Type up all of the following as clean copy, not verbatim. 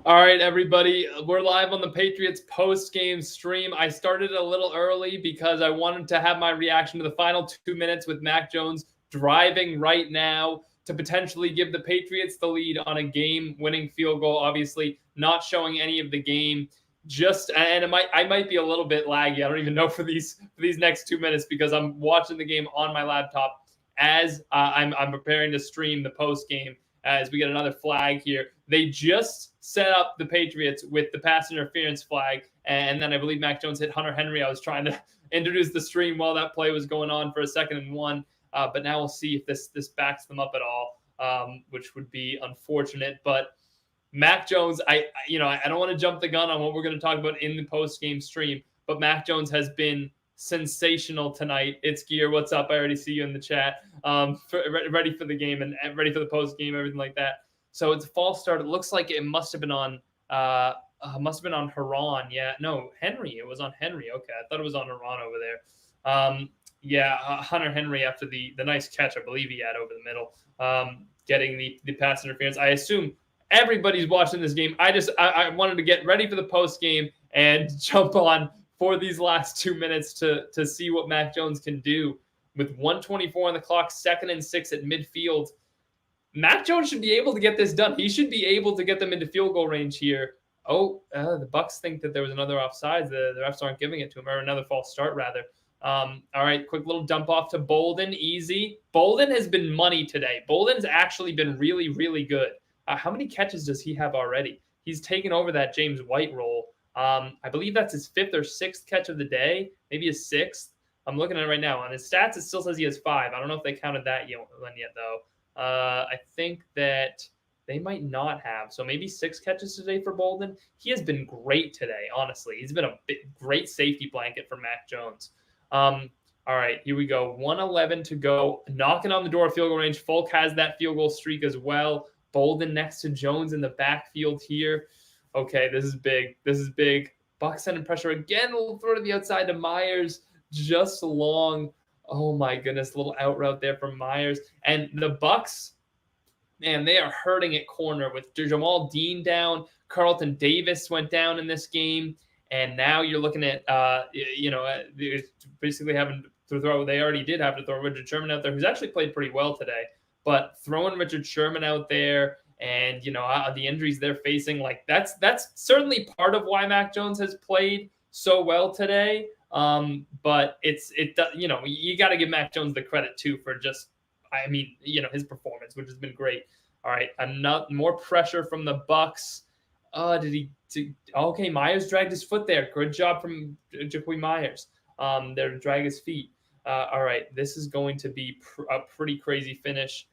All right, everybody. We're live on the Patriots post-game stream. I started a little early because I wanted to have my reaction to the final 2 minutes with Mac Jones driving right now to potentially give the Patriots the lead on a game-winning field goal. Obviously, not showing any of the game. I might be a little bit laggy. I don't even know for these next 2 minutes because I'm watching the game on my laptop as I'm preparing to stream the post game as we get another flag here. They just set up the Patriots with the pass interference flag, and then I believe Mac Jones hit Hunter Henry. I was trying to introduce the stream while that play was going on for a 2nd and 1, but now we'll see if this backs them up at all, which would be unfortunate. But Mac Jones, I don't want to jump the gun on what we're going to talk about in the post-game stream, but Mac Jones has been sensational tonight. It's Gear. What's up? I already see you in the chat. Ready for the game and ready for the post-game, everything like that. So it's a false start. It looks like it must have been on Haran. Yeah, no, Henry. It was on Henry. Okay, I thought it was on Haran over there. Hunter Henry after the nice catch I believe he had over the middle, getting the pass interference. I assume everybody's watching this game. I wanted to get ready for the post game and jump on for these last 2 minutes to see what Mac Jones can do with 1:24 on the clock, 2nd and 6 at midfield. Mac Jones should be able to get this done. He should be able to get them into field goal range here. The Bucs think that there was another offside. The refs aren't giving it to him, or another false start rather. All right, quick little dump off to Bolden. Easy. Bolden has been money today. Bolden's actually been really, really good. How many catches does he have already? He's taken over that James White role. I believe that's his 5th or 6th catch of the day, maybe his 6th. I'm looking at it right now. On his stats, it still says he has 5. I don't know if they counted that yet, though. I think that they might not have. So maybe 6 catches today for Bolden. He has been great today, honestly. He's been a great safety blanket for Mac Jones. All right, here we go. 1:11 to go. Knocking on the door of field goal range. Folk has that field goal streak as well. Bolden next to Jones in the backfield here. Okay, this is big. This is big. Bucs sending pressure again. We'll throw to the outside to Myers. Just long. Oh my goodness, little out route there from Myers. And the Bucs, man, they are hurting at corner with Jamal Dean down. Carlton Davis went down in this game. And now you're looking at, basically having to throw. They already did have to throw Richard Sherman out there, who's actually played pretty well today. But throwing Richard Sherman out there and, the injuries they're facing, like that's certainly part of why Mac Jones has played so well today. But you got to give Mac Jones the credit too for his performance, which has been great. All right, more pressure from the Bucs. Okay, Myers dragged his foot there. Good job from Jaquim Myers. There to drag his feet. All right, this is going to be a pretty crazy finish.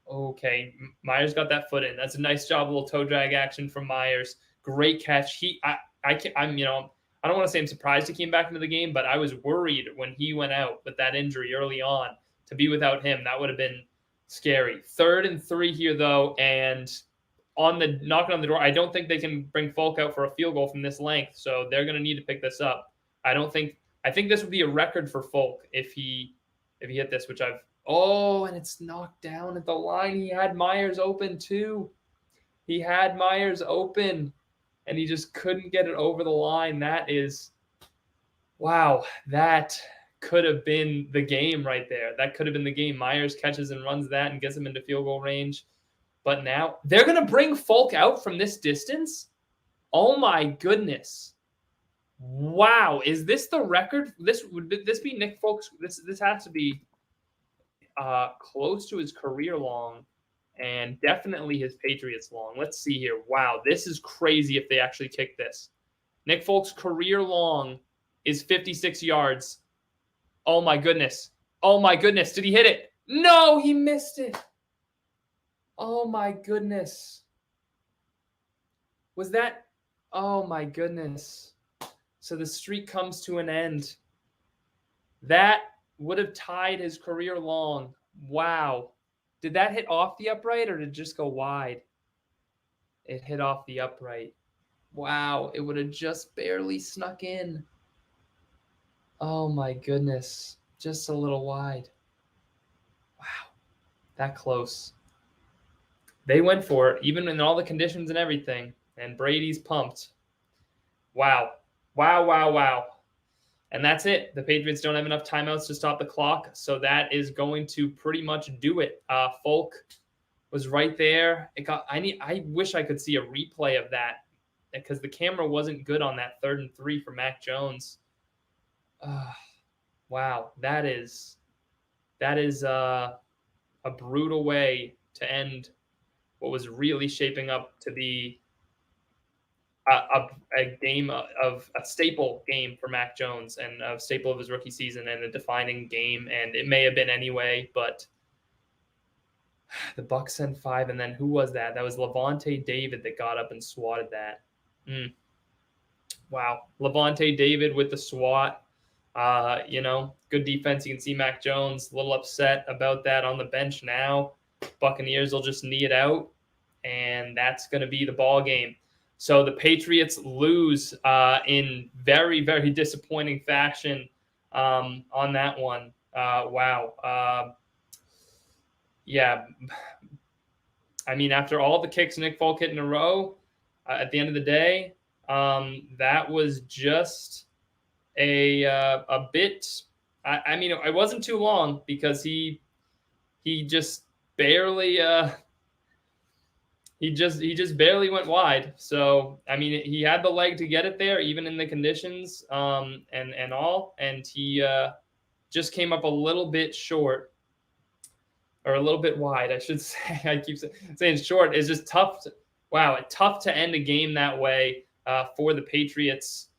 Okay, Myers got that foot in. That's a nice job, a little toe drag action from Myers. Great catch. I don't want to say I'm surprised he came back into the game, but I was worried when he went out with that injury early on. To be without him, that would have been scary. 3rd and 3 here, though, and on the knocking on the door, I don't think they can bring Folk out for a field goal from this length, so they're going to need to pick this up. I think this would be a record for Folk if he hit this, which and it's knocked down at the line. He had Myers open too. He had Myers open, and he just couldn't get it over the line. Wow, that could have been the game right there. That could have been the game. Myers catches and runs that and gets him into field goal range. But now they're going to bring Folk out from this distance? Oh my goodness. Wow. Is this the record? Would this be Nick Folk's? This has to be close to his career long and definitely his Patriots long. Let's see here. Wow. This is crazy if they actually kick this. Nick Folk's career long is 56 yards. Oh my goodness. Oh my goodness. Did he hit it? No, he missed it. Oh my goodness. Was that? Oh my goodness. So the streak comes to an end. That would have tied his career long. Wow. Did that hit off the upright or did it just go wide? It hit off the upright. Wow. It would have just barely snuck in. Oh my goodness. Just a little wide. Wow. That close. They went for it, even in all the conditions and everything. And Brady's pumped. Wow. Wow, wow, wow. And that's it. The Patriots don't have enough timeouts to stop the clock, so that is going to pretty much do it. Folk was right there. I wish I could see a replay of that because the camera wasn't good on that 3rd and 3 for Mac Jones. Wow, that is a brutal way to end what was really shaping up to be a game of a staple game for Mac Jones and a staple of his rookie season and a defining game. And it may have been anyway, but the Bucs sent 5. And then who was that? That was Lavonte David that got up and swatted that. Wow. Lavonte David with the swat. Good defense. You can see Mac Jones a little upset about that on the bench now. Buccaneers will just knee it out, and that's going to be the ball game. So the Patriots lose in very, very disappointing fashion on that one. Wow. Yeah. I mean, after all the kicks Nick Folk hit in a row, at the end of the day, that was just a bit. I mean, it wasn't too long because he just barely he just barely went wide. So I mean, he had the leg to get it there, even in the conditions and all, and he just came up a little bit short. Or a little bit wide, I should say. I keep saying short. It's just tough. Tough to end a game that way for the Patriots.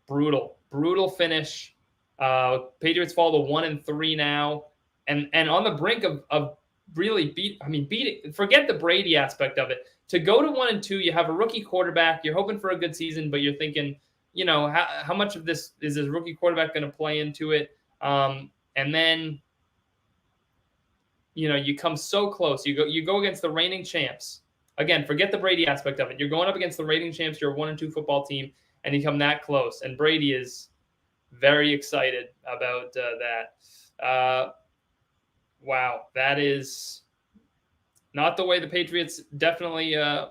Brutal finish. Patriots fall to 1-3 now, and on the brink of really beating. Forget the Brady aspect of it. To go to 1-2, you have a rookie quarterback. You're hoping for a good season, but you're thinking, how much of this is this rookie quarterback going to play into it? And then. You come so close. You go against the reigning champs. Again, forget the Brady aspect of it. You're going up against the reigning champs. You're a 1-2 football team, and you come that close. And Brady is very excited about that. Wow, that is not the way the Patriots definitely. I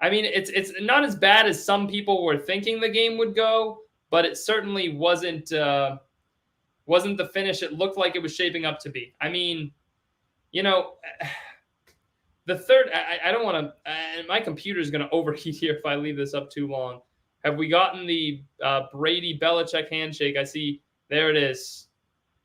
mean, it's not as bad as some people were thinking the game would go, but it certainly wasn't. Wasn't the finish it looked like it was shaping up to be. I mean, the third, I don't want to, my computer's going to overheat here if I leave this up too long. Have we gotten the Brady-Belichick handshake? I see, there it is.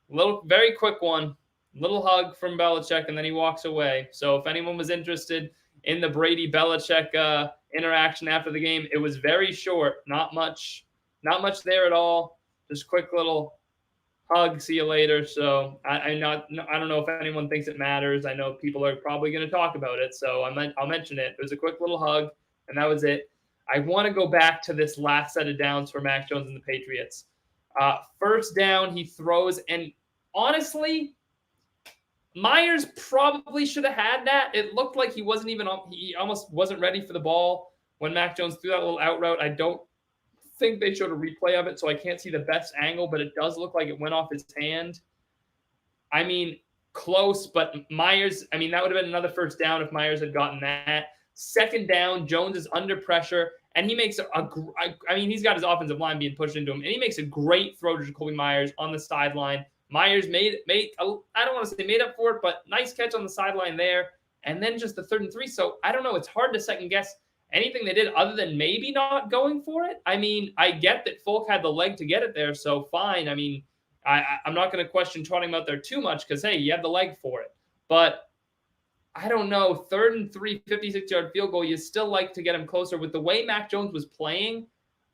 Very quick one. Little hug from Belichick, and then he walks away. So if anyone was interested in the Brady-Belichick interaction after the game, it was very short. Not much there at all. Just quick little hug, see you later. So I don't know if anyone thinks it matters. I know people are probably going to talk about it, so I'll mention it. It was a quick little hug, and that was it. I want to go back to this last set of downs for Mac Jones and the Patriots. First down, he throws, and honestly, Myers probably should have had that. It looked like he almost wasn't ready for the ball when Mac Jones threw that little out route. I don't think they showed a replay of it, so I can't see the best angle, but it does look like it went off his hand. I mean, close, but Myers, that would have been another first down if Myers had gotten that. Second down, Jones is under pressure, and he makes he's got his offensive line being pushed into him, and he makes a great throw to Jacoby Myers on the sideline. Myers made I don't want to say made up for it, but nice catch on the sideline there, and then just the 3rd and 3. So I don't know. It's hard to second guess anything they did other than maybe not going for it. I mean, I get that Folk had the leg to get it there, so fine. I mean, I'm not going to question trotting him out there too much because, hey, you have the leg for it. But I don't know, 3rd and 3, 56-yard field goal, you still like to get him closer. With the way Mac Jones was playing,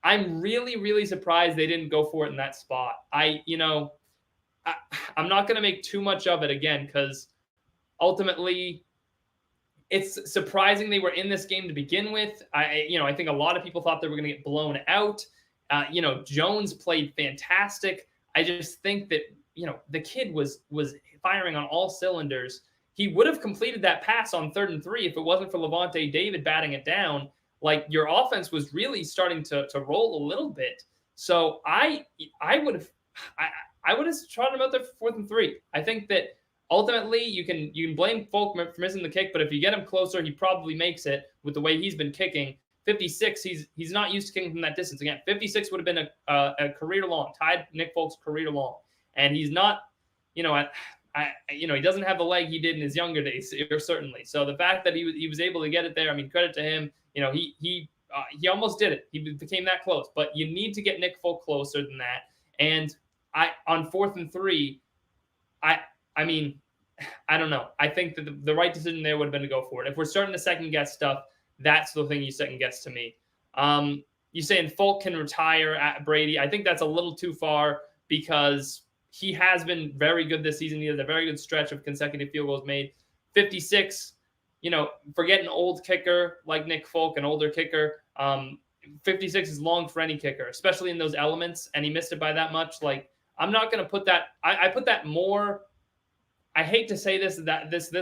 I'm really, really surprised they didn't go for it in that spot. I'm not going to make too much of it again because ultimately – it's surprising they were in this game to begin with. I think a lot of people thought they were going to get blown out. Jones played fantastic. I just think that, the kid was firing on all cylinders. He would have completed that pass on 3rd and 3 if it wasn't for Lavonte David batting it down. Like, your offense was really starting to roll a little bit. So I would have tried him out there for 4th and 3. I think that ultimately, you can blame Folk for missing the kick, but if you get him closer, he probably makes it with the way he's been kicking. 56, he's not used to kicking from that distance. Again, 56 would have been a career long, tied Nick Folk's career long, and he's not, he doesn't have the leg he did in his younger days, certainly. So the fact that he was able to get it there, I mean, credit to him. He almost did it. He became that close, but you need to get Nick Folk closer than that. And on 4th and 3, I mean, I don't know. I think that the right decision there would have been to go for it. If we're starting to second guess stuff, that's the thing you second guess to me. You saying Folk can retire at Brady? I think that's a little too far because he has been very good this season. He has a very good stretch of consecutive field goals made. 56, forget an old kicker like Nick Folk, an older kicker. 56 is long for any kicker, especially in those elements, and he missed it by that much. Like, I'm not going to put that. I put that more. I hate to say this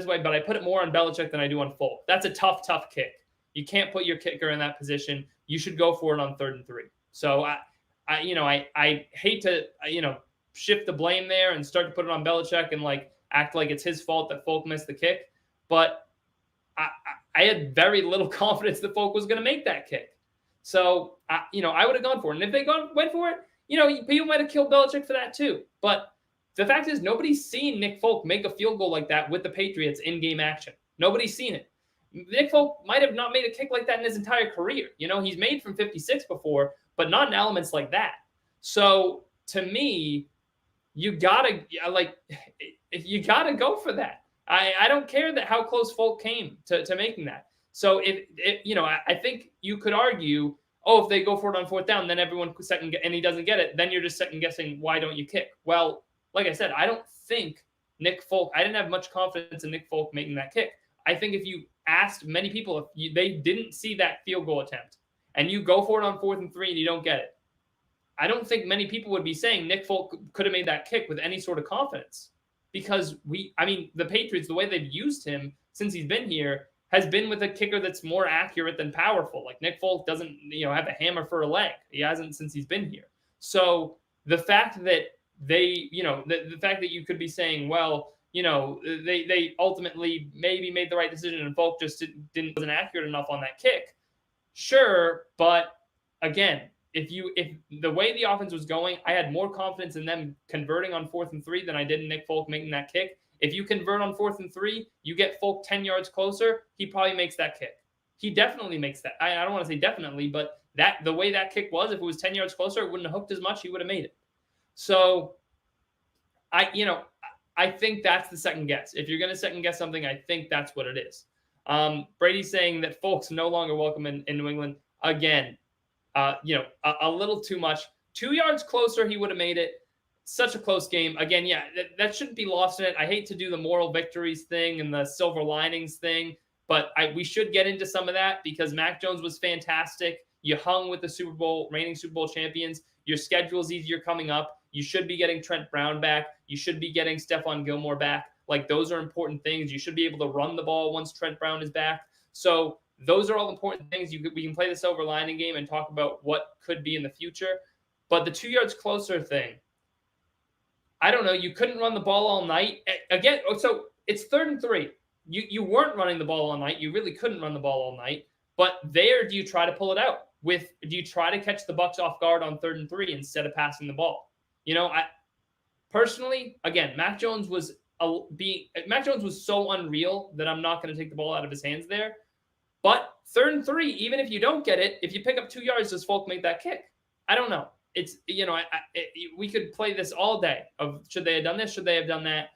way, but I put it more on Belichick than I do on Folk. That's a tough kick. You can't put your kicker in that position. You should go for it on 3rd and 3. So I hate to shift the blame there and start to put it on Belichick and like act like it's his fault that Folk missed the kick. But I had very little confidence that Folk was going to make that kick. So I would have gone for it. And if they went for it, people might have killed Belichick for that too. But the fact is, nobody's seen Nick Folk make a field goal like that with the Patriots in game action. Nobody's seen it. Nick Folk might have not made a kick like that in his entire career. He's made from 56 before, but not in elements like that. So to me, you gotta go for that. I don't care that how close Folk came to making that. So I think you could argue, if they go for it on 4th down, then everyone and he doesn't get it, then you're just second guessing, why don't you kick? Well, like I said, I don't think Nick Folk, I didn't have much confidence in Nick Folk making that kick. I think if you asked many people if they didn't see that field goal attempt and you go for it on 4th and 3 and you don't get it, I don't think many people would be saying Nick Folk could have made that kick with any sort of confidence because the Patriots, the way they've used him since he's been here has been with a kicker that's more accurate than powerful. Like Nick Folk doesn't, have a hammer for a leg. He hasn't since he's been here. So the fact that the fact that you could be saying, well, they ultimately maybe made the right decision and Folk just wasn't accurate enough on that kick. Sure, but again, if the way the offense was going, I had more confidence in them converting on 4th and 3 than I did in Nick Folk making that kick. If you convert on 4th and 3, you get Folk 10 yards closer, he probably makes that kick. He definitely makes that. I don't want to say definitely, but the way that kick was, if it was 10 yards closer, it wouldn't have hooked as much. He would have made it. So I think that's the second guess. If you're going to second guess something, I think that's what it is. Brady's saying that Folk's no longer welcome in New England. Again, a little too much. 2 yards closer, he would have made it. Such a close game. Again, yeah, that shouldn't be lost in it. I hate to do the moral victories thing and the silver linings thing, but we should get into some of that because Mac Jones was fantastic. You hung with the reigning Super Bowl champions. Your schedule's easier coming up. You should be getting Trent Brown back. You should be getting Stephon Gilmore back. Like, those are important things. You should be able to run the ball once Trent Brown is back. So those are all important things. We can play the silver lining game and talk about what could be in the future. But the 2 yards closer thing, I don't know. You couldn't run the ball all night. Again, so it's 3rd and 3. You weren't running the ball all night. You really couldn't run the ball all night. But there, do you try to pull it out? Do you try to catch the Bucs off guard on 3rd and 3 instead of passing the ball? I personally, again, Mac Jones was so unreal that I'm not going to take the ball out of his hands there. But 3rd and 3, even if you don't get it, if you pick up 2 yards, does Folk make that kick? I don't know. It's, we could play this all day of should they have done this, should they have done that?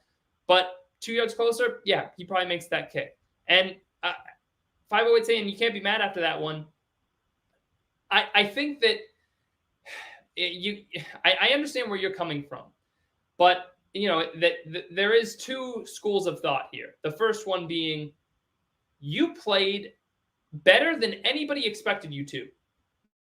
But 2 yards closer, yeah, he probably makes that kick. And 508 saying you can't be mad after that one. I think that I understand where you're coming from, but that there is two schools of thought here. The first one being you played better than anybody expected you to.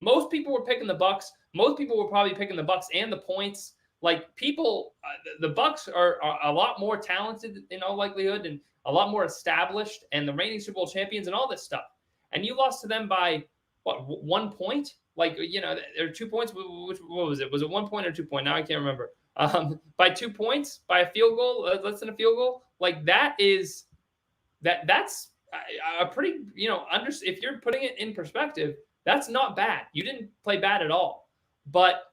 Most people were picking the Bucs. Most people were probably picking the Bucs and the points. Like, people, the Bucs are a lot more talented in all likelihood and a lot more established and the reigning Super Bowl champions and all this stuff. And you lost to them by, 1 point? Like, there are 2 points. What was it? Was it 1 point or 2 point? Now I can't remember. By 2 points, by a field goal, less than a field goal. Like that's a pretty, if you're putting it in perspective, that's not bad. You didn't play bad at all. But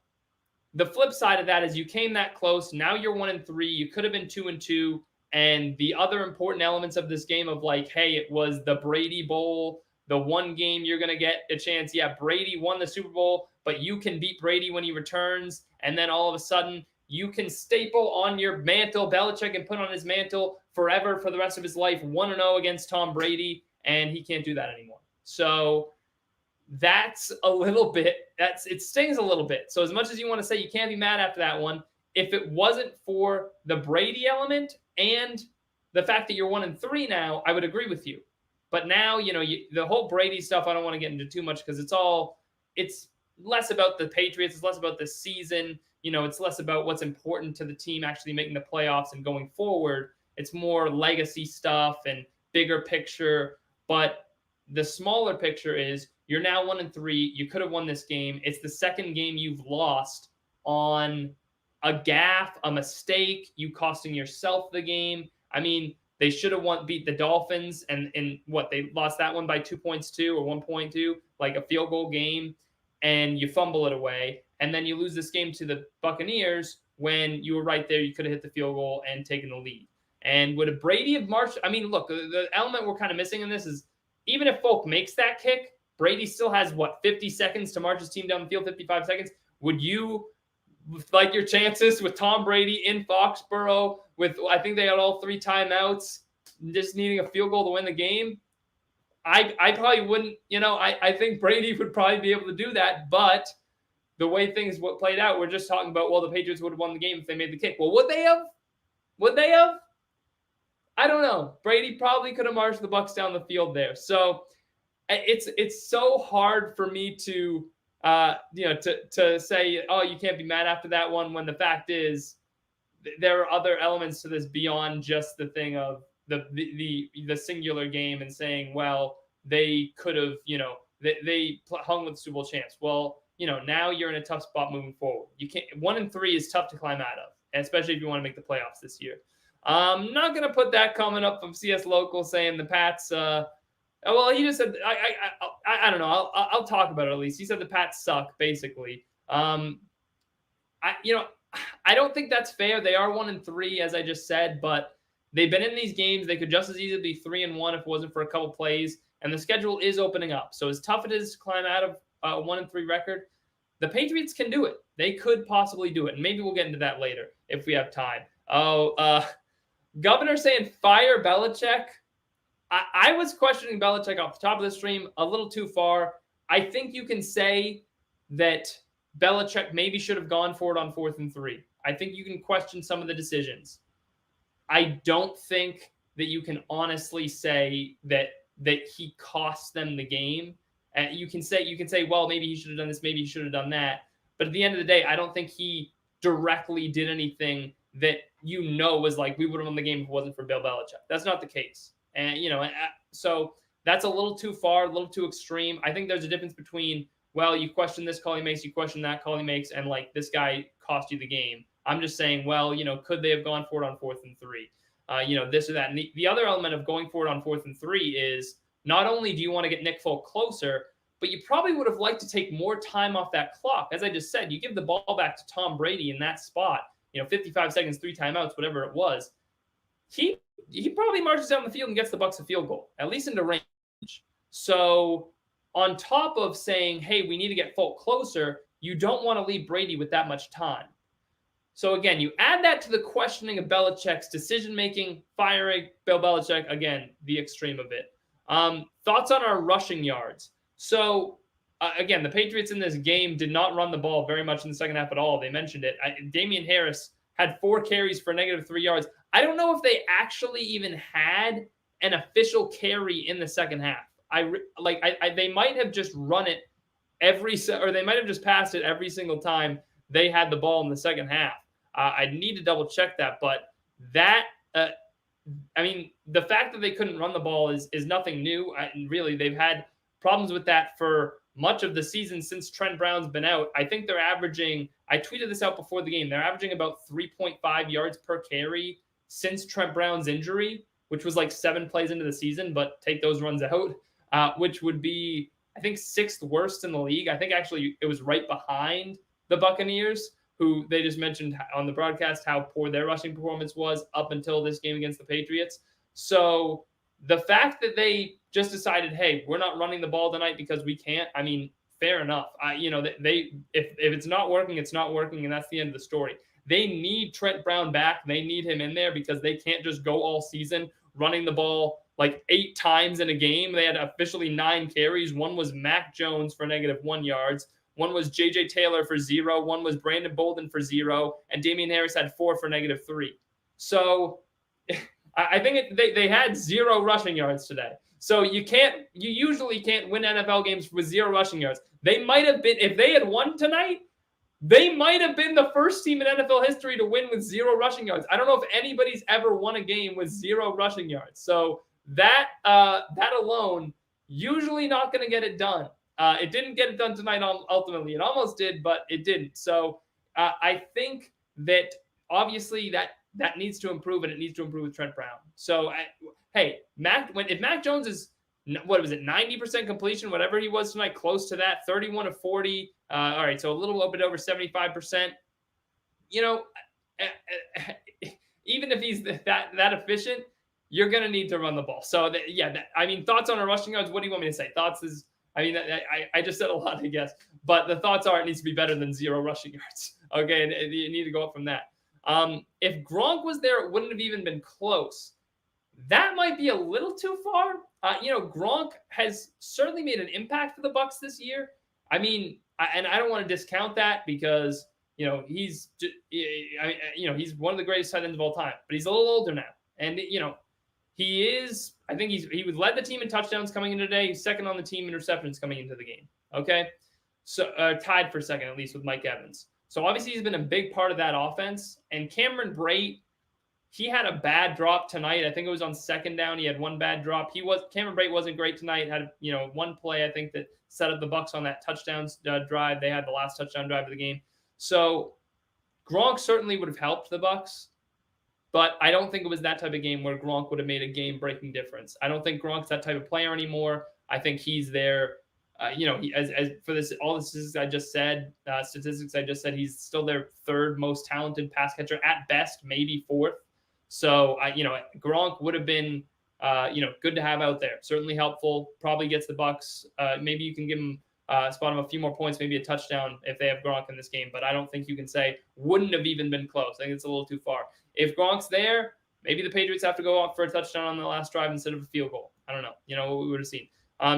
the flip side of that is you came that close. Now you're 1-3. You could have been 2-2. And the other important elements of this game of like, hey, it was the Brady Bowl, the one game you're going to get a chance. Yeah, Brady won the Super Bowl, but you can beat Brady when he returns. And then all of a sudden, you can staple on your mantle, Belichick, and put on his mantle forever for the rest of his life, 1-0 against Tom Brady, and he can't do that anymore. So that's a little bit, it stings a little bit. So as much as you want to say you can't be mad after that one, if it wasn't for the Brady element and the fact that you're 1-3 now, I would agree with you. But now, the whole Brady stuff, I don't want to get into too much because it's less about the Patriots. It's less about the season. It's less about what's important to the team actually making the playoffs and going forward. It's more legacy stuff and bigger picture. But the smaller picture is you're now 1-3. You could have won this game. It's the second game you've lost on a gaffe, a mistake, you costing yourself the game. I mean, they should have beat the Dolphins, and what, they lost that one by 2 points too, or 1.2, like a field goal game, and you fumble it away. And then you lose this game to the Buccaneers when you were right there. You could have hit the field goal and taken the lead. And would a Brady have marched? I mean, look, the element we're kind of missing in this is even if Folk makes that kick, Brady still has, 50 seconds to march his team down the field, 55 seconds. Would you like your chances with Tom Brady in Foxborough with, I think they had all 3 timeouts, just needing a field goal to win the game? I probably wouldn't, I think Brady would probably be able to do that, but the way things played out, we're just talking about, well, the Patriots would have won the game if they made the kick. Well, would they have? Would they have? I don't know. Brady probably could have marched the Bucs down the field there. So it's so hard for me to to say, oh, you can't be mad after that one, when the fact is there are other elements to this beyond just the thing of the singular game and saying, well, they could have, they hung with the Super Bowl champs. Well, now you're in a tough spot moving forward. You can't, 1-3 is tough to climb out of, especially if you want to make the playoffs this year. I'm not going to put that comment up from CS Local saying the Pats, well, he just said, I don't know. I'll talk about it at least. He said the Pats suck, basically. I don't think that's fair. They are 1-3, as I just said, but they've been in these games. They could just as easily be 3-1 if it wasn't for a couple plays. And the schedule is opening up. So as tough it is to climb out of a 1-3 record, the Patriots can do it. They could possibly do it. And maybe we'll get into that later if we have time. Governor saying fire Belichick. I was questioning Belichick off the top of the stream a little too far. I think you can say that Belichick maybe should have gone for it on 4th and 3. I think you can question some of the decisions. I don't think that you can honestly say that he cost them the game. You can say, well, maybe he should have done this, maybe he should have done that. But at the end of the day, I don't think he directly did anything that was like, we would have won the game if it wasn't for Bill Belichick. That's not the case. And, so that's a little too far, a little too extreme. I think there's a difference between, well, you question this call he makes, you question that call he makes, and like this guy cost you the game. I'm just saying, well, could they have gone for it on 4th and 3? This or that. And the other element of going for it on 4th and 3 is not only do you want to get Nick Folk closer, but you probably would have liked to take more time off that clock. As I just said, you give the ball back to Tom Brady in that spot, 55 seconds, 3 timeouts, whatever it was. He probably marches down the field and gets the Bucs a field goal, at least into range. So on top of saying, hey, we need to get Folk closer, you don't want to leave Brady with that much time. So again, you add that to the questioning of Belichick's decision-making, firing Bill Belichick, again, the extreme of it. Thoughts on our rushing yards. So again, the Patriots in this game did not run the ball very much in the second half at all. They mentioned it. Damian Harris had 4 carries for -3 yards. I don't know if they actually even had an official carry in the second half. They might have just run it or they might have just passed it every single time they had the ball in the second half. I need to double check that, but that, the fact that they couldn't run the ball is nothing new. Really, they've had problems with that for much of the season since Trent Brown's been out. I think they're averaging, I tweeted this out before the game, they're averaging about 3.5 yards per carry since Trent Brown's injury, which was like 7 plays into the season, but take those runs out, which would be, I think, 6th worst in the league. I think actually it was right behind the Buccaneers, who they just mentioned on the broadcast how poor their rushing performance was up until this game against the Patriots. So the fact that they just decided, hey, we're not running the ball tonight because we can't, I mean, fair enough. If it's not working, it's not working, and that's the end of the story. They need Trent Brown back. They need him in there because they can't just go all season running the ball like 8 times in a game. They had officially 9 carries. One was Mac Jones for -1 yards. One was J.J. Taylor for 0. One was Brandon Bolden for 0. And Damian Harris had 4 for -3. So I think they had 0 rushing yards today. So you usually can't win NFL games with 0 rushing yards. They might have been, if they had won tonight, they might have been the first team in NFL history to win with 0 rushing yards. I don't know if anybody's ever won a game with 0 rushing yards. So that alone, usually not going to get it done. It didn't get it done tonight ultimately. It almost did, but it didn't. So I think that obviously that needs to improve, and it needs to improve with Trent Brown. So, hey, if Mac Jones is, what was it, 90% completion, whatever he was tonight, close to that, 31 of 40. All right, so a little bit over 75%. Even if he's that efficient, you're going to need to run the ball. So, thoughts on our rushing yards? What do you want me to say? Thoughts is, I just said a lot, I guess. But the thoughts are it needs to be better than 0 rushing yards. Okay, and you need to go up from that. If Gronk was there, it wouldn't have even been close. That might be a little too far. Gronk has certainly made an impact for the Bucs this year. I mean, and I don't want to discount that because he's one of the greatest tight ends of all time. But he's a little older now, and he is. I think he would led the team in touchdowns coming in today. He's second on the team in interceptions coming into the game. Okay, so tied for second at least with Mike Evans. So obviously he's been a big part of that offense. And Cameron Brate, he had a bad drop tonight. I think it was on second down. He had one bad drop. Cameron Brate wasn't great tonight. Had one play I think that set up the Bucs on that touchdown drive. They had the last touchdown drive of the game. So Gronk certainly would have helped the Bucs, but I don't think it was that type of game where Gronk would have made a game-breaking difference. I don't think Gronk's that type of player anymore. I think he's there. As for this, all the statistics I just said, he's still their 3rd most talented pass catcher at best, maybe 4th. So, Gronk would have been, good to have out there. Certainly helpful. Probably gets the Bucs. Maybe you can give him, spot him a few more points, maybe a touchdown if they have Gronk in this game. But I don't think you can say wouldn't have even been close. I think it's a little too far. If Gronk's there, maybe the Patriots have to go off for a touchdown on the last drive instead of a field goal. I don't know. We would have seen.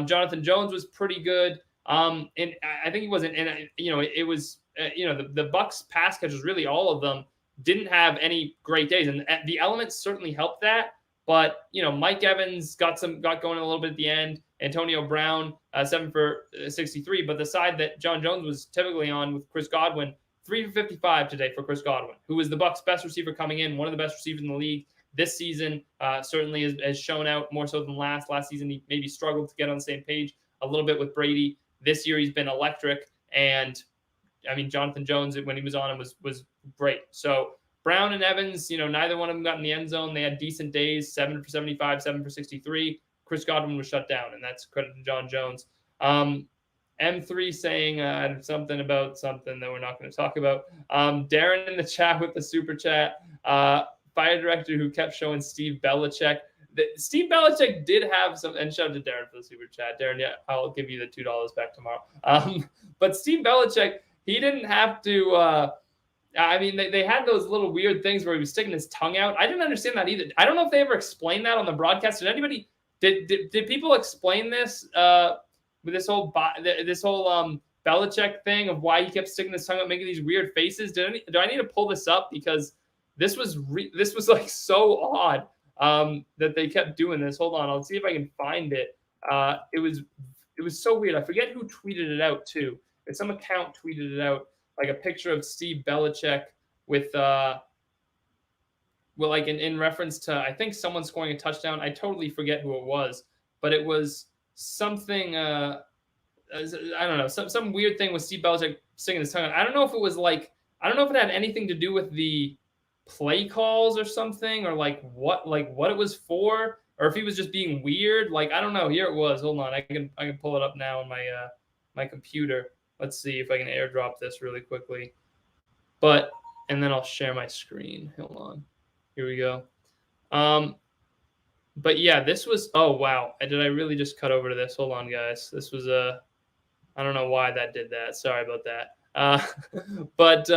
Jonathan Jones was pretty good. And I think he wasn't, and it was, the Bucs pass catchers, really all of them, didn't have any great days. And the elements certainly helped that. But, Mike Evans got going a little bit at the end. Antonio Brown, 7 for 63. But the side that John Jones was typically on with Chris Godwin, 3 for 55 today for Chris Godwin, who was the Bucs' best receiver coming in, one of the best receivers in the league. This season certainly has shown out more so than last. Last season, he maybe struggled to get on the same page a little bit with Brady. This year, he's been electric. And, Jonathan Jones, when he was on him, was great. So Brown and Evans, neither one of them got in the end zone. They had decent days, 7 for 75, 7 for 63. Chris Godwin was shut down, and that's credit to John Jones. M3 saying something about something that we're not going to talk about. Darren in the chat with the super chat. Fire director who kept showing Steve Belichick. Steve Belichick did have some, and shout out to Darren for the super chat. Darren, yeah, I'll give you the $2 back tomorrow. But Steve Belichick, he didn't have to. They had those little weird things where he was sticking his tongue out. I didn't understand that either. I don't know if they ever explained that on the broadcast. Did anybody? Did people explain this with this whole Belichick thing of why he kept sticking his tongue out, making these weird faces? Do I need to pull this up because this was like so odd that they kept doing this. Hold on, I'll see if I can find it. It was so weird. I forget who tweeted it out too. Some account tweeted it out, like a picture of Steve Belichick with in reference to, I think, someone scoring a touchdown. I totally forget who it was, but it was something. I don't know, some weird thing with Steve Belichick sticking his tongue out. I don't know if it had anything to do with the play calls or something, or like what it was for, or if he was just being weird. Like, I don't know. Here it was. Hold on, I can pull it up now on my computer. Let's see if I can airdrop this really quickly. And then I'll share my screen. Hold on. Here we go. But yeah, this was. Oh wow, did I really just cut over to this? Hold on, guys. This was I don't know why that did that. Sorry about that. But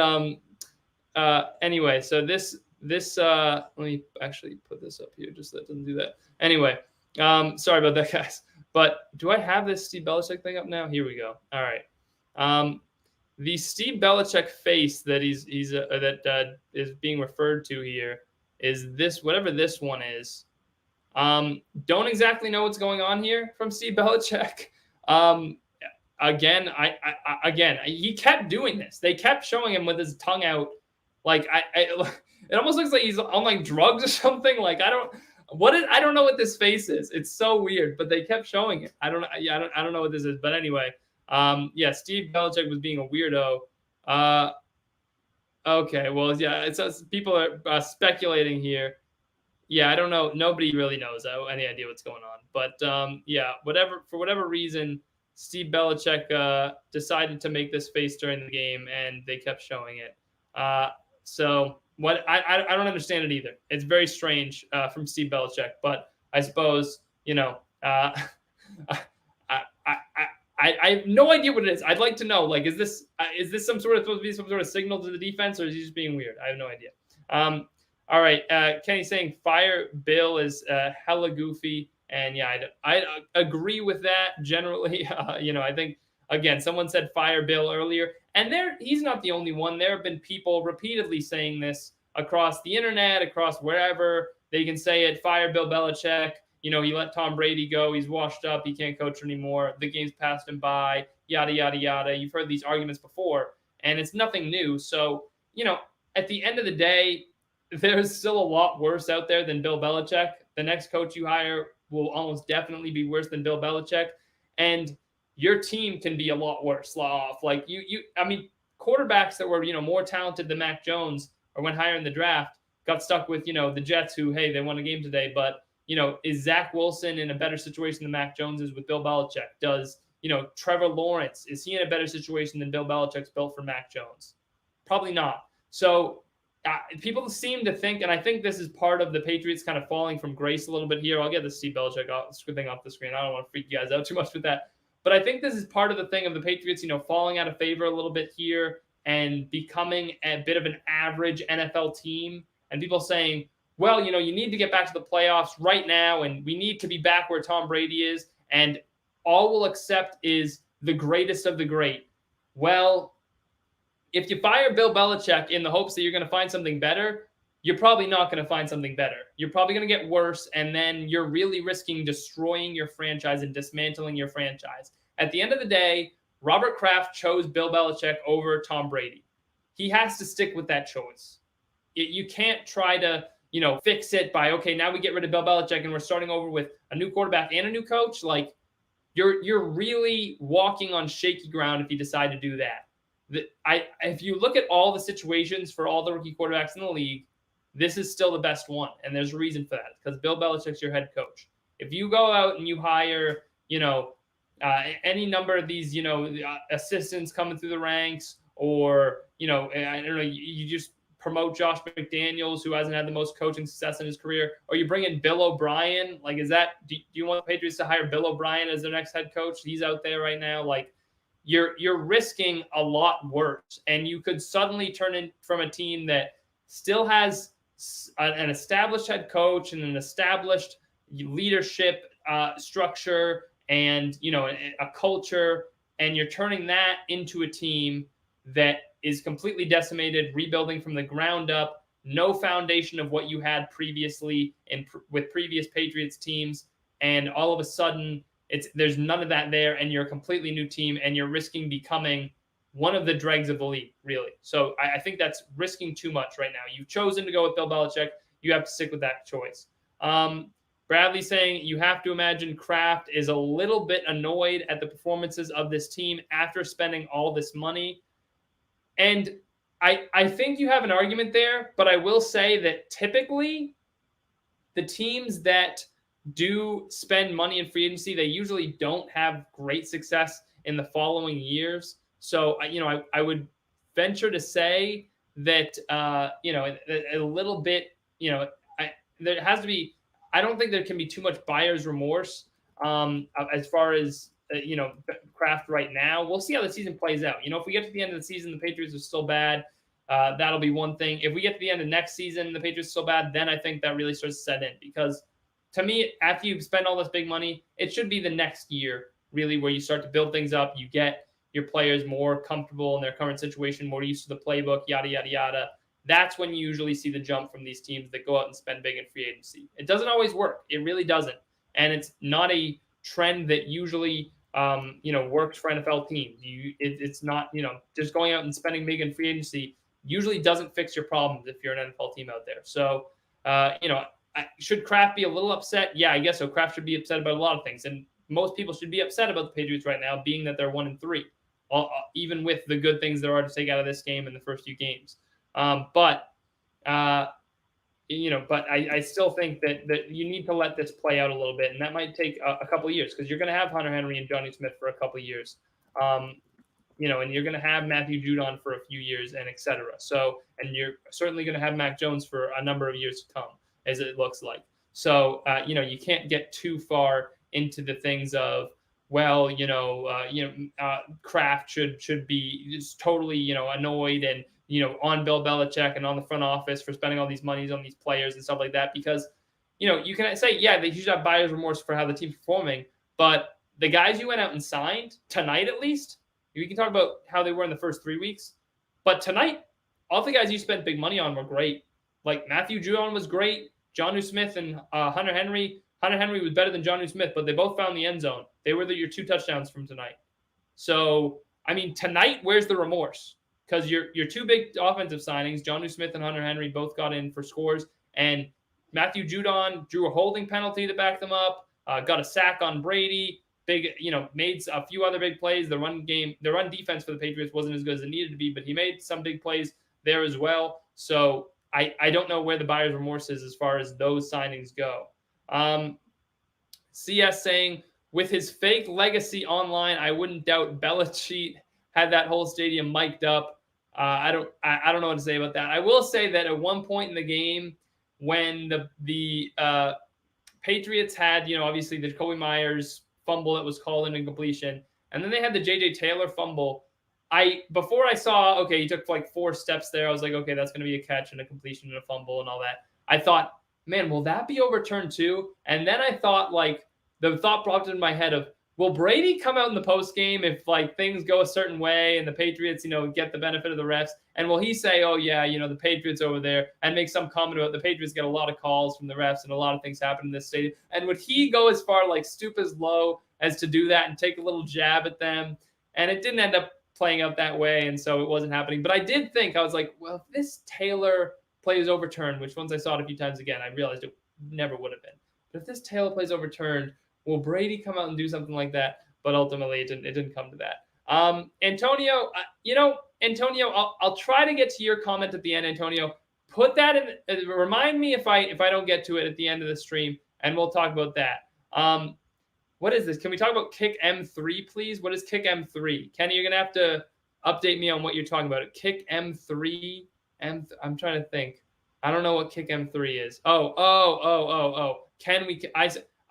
anyway, so this let me actually put this up here just so that doesn't do that. Anyway, sorry about that, guys. But do I have this Steve Belichick thing up now? Here we go. All right. The Steve Belichick face that that is being referred to here is this, whatever this one is. Don't exactly know what's going on here from Steve Belichick. Again, he kept doing this. They kept showing him with his tongue out. Like it almost looks like he's on like drugs or something. Like I don't know what this face is. It's so weird, but they kept showing it. I don't know what this is. But anyway, Steve Belichick was being a weirdo. Okay, well, yeah, it's people are speculating here. Yeah, I don't know. Nobody really knows any idea what's going on. But for whatever reason, Steve Belichick decided to make this face during the game, and they kept showing it. So what I don't understand it either. It's very strange from Steve Belichick, but I suppose I have no idea what it is. I'd like to know. Like, is this supposed to be some sort of signal to the defense, or is he just being weird? I have no idea. All right, Kenny's saying fire Bill is hella goofy, and yeah, I agree with that generally. I think again, someone said fire Bill earlier, and he's not the only one. There have been people repeatedly saying this across the internet, across wherever they can say it. Fire Bill Belichick. He let Tom Brady go. He's washed up. He can't coach anymore. The game's passed him by. Yada yada yada. You've heard these arguments before, and it's nothing new. So at the end of the day, there's still a lot worse out there than Bill Belichick. The next coach you hire will almost definitely be worse than Bill Belichick. And your team can be a lot worse off. Like quarterbacks that were, more talented than Mac Jones or went higher in the draft got stuck with, the Jets who, hey, they won a game today. But, is Zach Wilson in a better situation than Mac Jones is with Bill Belichick? Does, Trevor Lawrence, is he in a better situation than Bill Belichick's built for Mac Jones? Probably not. So, people seem to think, and I think this is part of the Patriots kind of falling from grace a little bit here. I'll get the Steve Belichick thing off the screen. I don't want to freak you guys out too much with that. But I think this is part of the thing of the Patriots, falling out of favor a little bit here and becoming a bit of an average NFL team. And people saying, well, you need to get back to the playoffs right now, and we need to be back where Tom Brady is, and all we'll accept is the greatest of the great. Well, if you fire Bill Belichick in the hopes that you're going to find something better, you're probably not going to find something better. You're probably going to get worse, and then you're really risking destroying your franchise and dismantling your franchise. At the end of the day, Robert Kraft chose Bill Belichick over Tom Brady. He has to stick with that choice. You can't try to, fix it by, okay, now we get rid of Bill Belichick and we're starting over with a new quarterback and a new coach. Like, you're really walking on shaky ground if you decide to do that. If you look at all the situations for all the rookie quarterbacks in the league, this is still the best one. And there's a reason for that, because Bill Belichick's your head coach. If you go out and you hire, any number of these, assistants coming through the ranks, or, I don't know, you just promote Josh McDaniels, who hasn't had the most coaching success in his career, or you bring in Bill O'Brien. Like, do you want the Patriots to hire Bill O'Brien as their next head coach? He's out there right now. Like, you're risking a lot worse, and you could suddenly turn in from a team that still has an established head coach and an established leadership structure and a culture, and you're turning that into a team that is completely decimated, rebuilding from the ground up, no foundation of what you had previously with previous Patriots teams, and all of a sudden there's none of that there, and you're a completely new team, and you're risking becoming one of the dregs of the league, really. So I think that's risking too much right now. You've chosen to go with Bill Belichick. You have to stick with that choice. Bradley saying you have to imagine Kraft is a little bit annoyed at the performances of this team after spending all this money. And I think you have an argument there, but I will say that typically the teams that do spend money in free agency, they usually don't have great success in the following years. So, I would venture to say that, a little bit, there has to be, I don't think there can be too much buyer's remorse as far as, Kraft right now. We'll see how the season plays out. If we get to the end of the season, the Patriots are still bad. That'll be one thing. If we get to the end of next season, the Patriots are so bad, then I think that really starts to set in. Because to me, after you spend all this big money, it should be the next year, really, where you start to build things up. You get your players more comfortable in their current situation, more used to the playbook, yada, yada, yada. That's when you usually see the jump from these teams that go out and spend big in free agency. It doesn't always work. It really doesn't. And it's not a trend that usually works for NFL teams. It's not, just going out and spending big in free agency usually doesn't fix your problems if you're an NFL team out there. So, should Kraft be a little upset? Yeah, I guess so. Kraft should be upset about a lot of things. And most people should be upset about the Patriots right now, being that they're 1-3, even with the good things there are to take out of this game in the first few games. But I still think that you need to let this play out a little bit. And that might take a couple of years because you're going to have Hunter Henry and Johnny Smith for a couple of years. And you're going to have Matthew Judon for a few years and et cetera. So, and you're certainly going to have Mac Jones for a number of years to come, as it looks like. So, you can't get too far into the things of, Kraft should be just totally, annoyed and, on Bill Belichick and on the front office for spending all these monies on these players and stuff like that. Because, you can say, yeah, they should have buyer's remorse for how the team's performing. But the guys you went out and signed tonight, at least, we can talk about how they were in the first 3 weeks. But tonight, all the guys you spent big money on were great. Like Matthew Judon was great. Jonnu Smith and Hunter Henry. Hunter Henry was better than Jonnu Smith, but they both found the end zone. They were your 2 touchdowns from tonight. So, tonight, where's the remorse? Because your 2 big offensive signings, Jonnu Smith and Hunter Henry, both got in for scores. And Matthew Judon drew a holding penalty to back them up, got a sack on Brady, made a few other big plays. The run defense for the Patriots wasn't as good as it needed to be, but he made some big plays there as well. So I don't know where the buyer's remorse is as far as those signings go. CS saying, with his fake legacy online, I wouldn't doubt Belichick had that whole stadium mic'd up. I don't know what to say about that. I will say that at one point in the game, when the Patriots had, obviously the Jacoby Myers fumble that was called an incompletion, and then they had the J.J. Taylor fumble. Before I saw, okay, he took like 4 steps there, I was like, okay, that's going to be a catch and a completion and a fumble and all that. I thought, man, will that be overturned too? And then I thought, like, the thought popped in my head of, will Brady come out in the post game if like things go a certain way and the Patriots, get the benefit of the refs? And will he say, oh yeah, the Patriots over there, and make some comment about the Patriots get a lot of calls from the refs and a lot of things happen in this stadium? And would he go as far, like, stoop as low as to do that and take a little jab at them? And it didn't end up playing out that way, and so it wasn't happening. But I did think, I was like, well, if this Taylor play is overturned, which once I saw it a few times again, I realized it never would have been. But if this Taylor play is overturned, will Brady come out and do something like that? But ultimately, it didn't come to that. Antonio, Antonio, I'll try to get to your comment at the end, Antonio. Put that in. Remind me if I don't get to it at the end of the stream, and we'll talk about that. What is this? Can we talk about Kick M3, please? What is Kick M3? Kenny, you're gonna have to update me on what you're talking about. Kick M3. I'm trying to think. I don't know what Kick M3 is. Oh. Can we?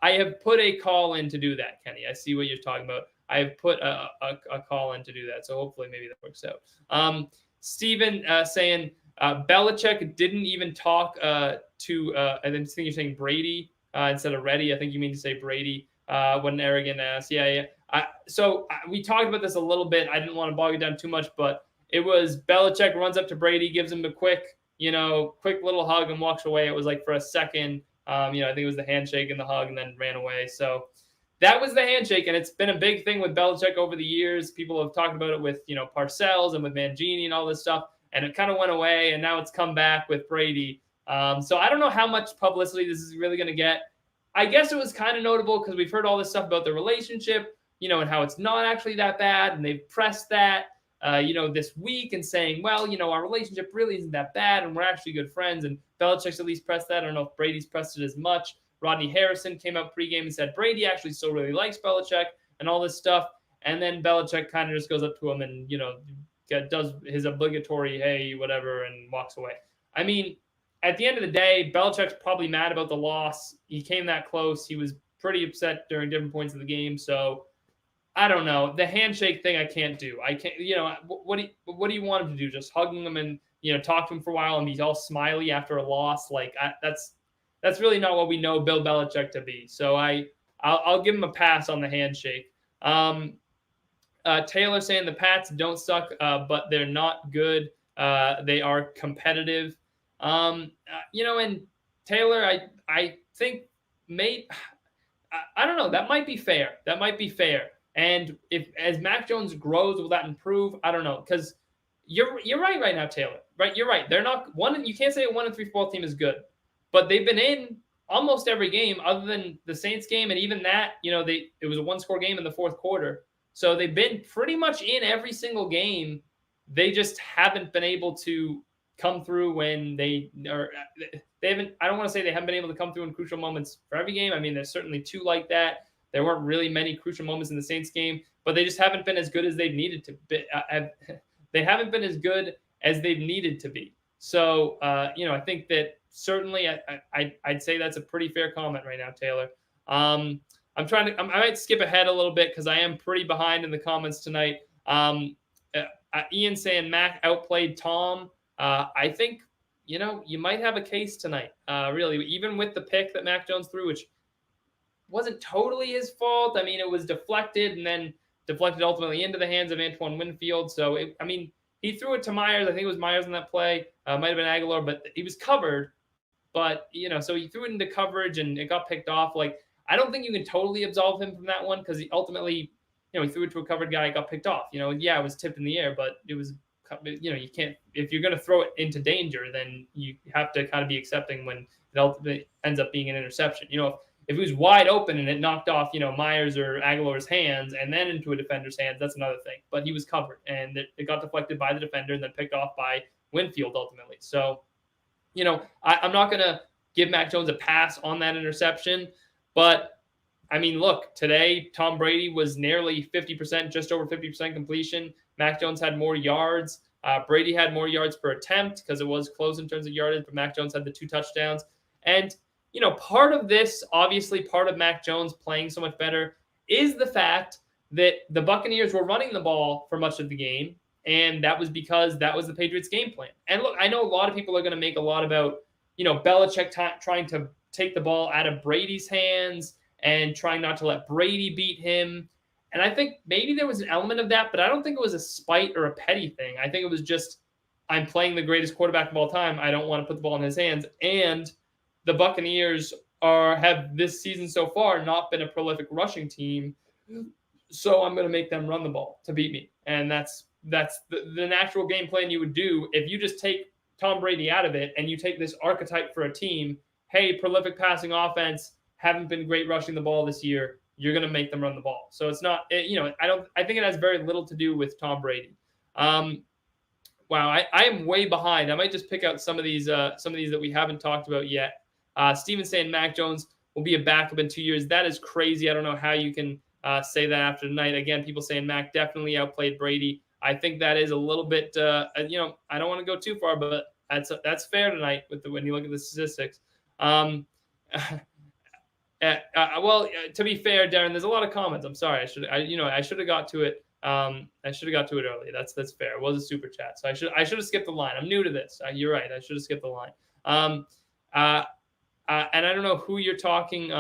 I have put a call in to do that, Kenny. I see what you're talking about. I have put a call in to do that. So hopefully maybe that works out. Steven saying Belichick didn't even talk to, I think you're saying Brady instead of Reddy. I think you mean to say Brady. What an arrogant ass. Yeah. So we talked about this a little bit. I didn't want to bog it down too much, but it was Belichick runs up to Brady, gives him a quick little hug and walks away. It was like for a second. I think it was the handshake and the hug and then ran away. So that was the handshake. And it's been a big thing with Belichick over the years. People have talked about it with, Parcells and with Mangini and all this stuff. And it kind of went away. And now it's come back with Brady. So I don't know how much publicity this is really going to get. I guess it was kind of notable because we've heard all this stuff about the relationship, and how it's not actually that bad. And they've pressed that. this week and saying, well, our relationship really isn't that bad and we're actually good friends. And Belichick's at least pressed that. I don't know if Brady's pressed it as much. Rodney Harrison came out pregame and said Brady actually still really likes Belichick and all this stuff. And then Belichick kind of just goes up to him and, does his obligatory, hey, whatever, and walks away. I mean, at the end of the day, Belichick's probably mad about the loss. He came that close. He was pretty upset during different points of the game. So I don't know. The handshake thing I can't do. I can't, what do you want him to do? Just hugging him and, talk to him for a while and he's all smiley after a loss? Like that's really not what we know Bill Belichick to be. So I'll give him a pass on the handshake. Taylor saying the Pats don't suck, but they're not good. They are competitive. And Taylor, I think I don't know. That might be fair. And as Mac Jones grows, will that improve? I don't know. Because you're right now, Taylor. Right, you're right. They're not one. You can't say a 1-3 football team is good, but they've been in almost every game other than the Saints game, and even that, it was a 1-score game in the fourth quarter. So they've been pretty much in every single game. They just haven't been able to come through when they haven't. I don't want to say they haven't been able to come through in crucial moments for every game. I mean, there's certainly two like that. There weren't really many crucial moments in the Saints game, but they just haven't been as good as they've needed to be. They haven't been as good as they've needed to be. So, I think that certainly I'd say that's a pretty fair comment right now, Taylor. I might skip ahead a little bit because I am pretty behind in the comments tonight. Ian saying Mac outplayed Tom. I think, you might have a case tonight, really, even with the pick that Mac Jones threw, which wasn't totally his fault. I mean, it was deflected and then deflected ultimately into the hands of Antoine Winfield. So, he threw it to Myers. I think it was Myers on that play. Might have been Aguilar, but he was covered. But, so he threw it into coverage and it got picked off. Like, I don't think you can totally absolve him from that one because he ultimately, he threw it to a covered guy, it got picked off. It was tipped in the air, but it was, you can't, if you're going to throw it into danger, then you have to kind of be accepting when it ultimately ends up being an interception. If it was wide open and it knocked off, Myers or Aguilar's hands and then into a defender's hands, that's another thing. But he was covered and it got deflected by the defender and then picked off by Winfield ultimately. So, I'm not going to give Mac Jones a pass on that interception. But, look, today Tom Brady was nearly 50%, just over 50% completion. Mac Jones had more yards. Brady had more yards per attempt because it was close in terms of yardage, but Mac Jones had the 2 touchdowns. And, part of this, obviously part of Mac Jones playing so much better is the fact that the Buccaneers were running the ball for much of the game, and that was because that was the Patriots' game plan. And look, I know a lot of people are going to make a lot about, Belichick trying to take the ball out of Brady's hands and trying not to let Brady beat him. And I think maybe there was an element of that, but I don't think it was a spite or a petty thing. I think it was just, I'm playing the greatest quarterback of all time. I don't want to put the ball in his hands. And the Buccaneers have this season so far not been a prolific rushing team. So I'm going to make them run the ball to beat me. And that's the natural game plan you would do if you just take Tom Brady out of it and you take this archetype for a team. Hey, prolific passing offense, haven't been great rushing the ball this year. You're going to make them run the ball. So it's not, I think it has very little to do with Tom Brady. Wow, I am way behind. I might just pick out some of these that we haven't talked about yet. Steven saying Mac Jones will be a backup in 2 years. That is crazy. I don't know how you can say that after tonight. Again, people saying Mac definitely outplayed Brady. I think that is a little bit, I don't want to go too far, but that's fair tonight when you look at the statistics. Well, to be fair, Darren, there's a lot of comments. I'm sorry. I should have got to it. I should have got to it early. That's fair. It was a super chat, so I should have skipped the line. I'm new to this. You're right. I should have skipped the line. And I don't know who you're talking,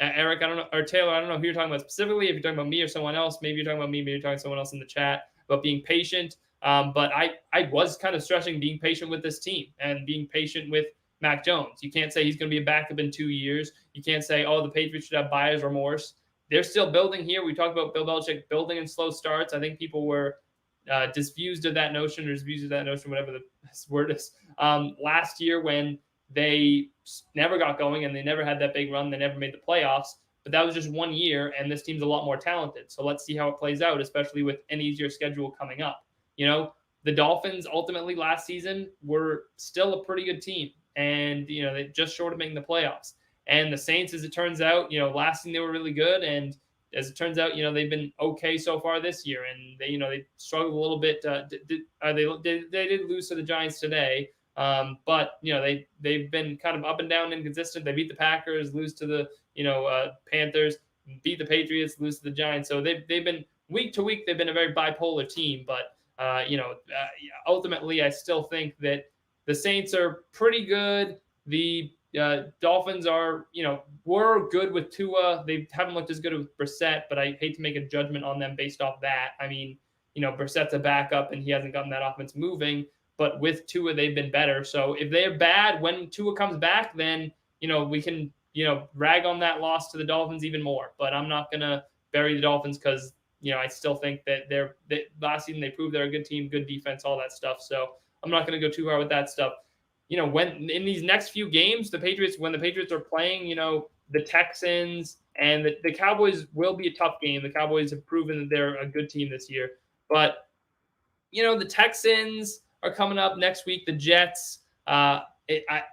Eric. I don't know, or Taylor. I don't know who you're talking about specifically. If you're talking about me or someone else, maybe you're talking about me. Maybe you're talking to someone else in the chat about being patient. But I was kind of stressing being patient with this team and being patient with Mac Jones. You can't say he's going to be a backup in 2 years. You can't say, oh, the Patriots should have buyer's remorse. They're still building here. We talked about Bill Belichick building in slow starts. I think people were disabused of that notion, whatever the word is, last year when they never got going and they never had that big run. They never made the playoffs. But that was just 1 year, and this team's a lot more talented. So let's see how it plays out, especially with an easier schedule coming up. The Dolphins ultimately last season were still a pretty good team, and they just short of making the playoffs. And the Saints, as it turns out, last season they were really good, and as it turns out, they've been okay so far this year, and they struggled a little bit. They did lose to the Giants today, but they've been kind of up and down, inconsistent. They beat the Packers, lose to the Panthers, beat the Patriots, lose to the Giants. So they've been week to week. They've been a very bipolar team, but ultimately, I still think that the Saints are pretty good. The Dolphins were good with Tua. They haven't looked as good with Brissett, but I hate to make a judgment on them based off that. I mean, Brissett's a backup and he hasn't gotten that offense moving, but with Tua, they've been better. So if they're bad when Tua comes back, then, we can, rag on that loss to the Dolphins even more. But I'm not going to bury the Dolphins because, I still think that last season they proved they're a good team, good defense, all that stuff. So I'm not going to go too hard with that stuff. When in these next few games, when the Patriots are playing, the Texans and the Cowboys will be a tough game. The Cowboys have proven that they're a good team this year. But, the Texans are coming up next week. The Jets, as I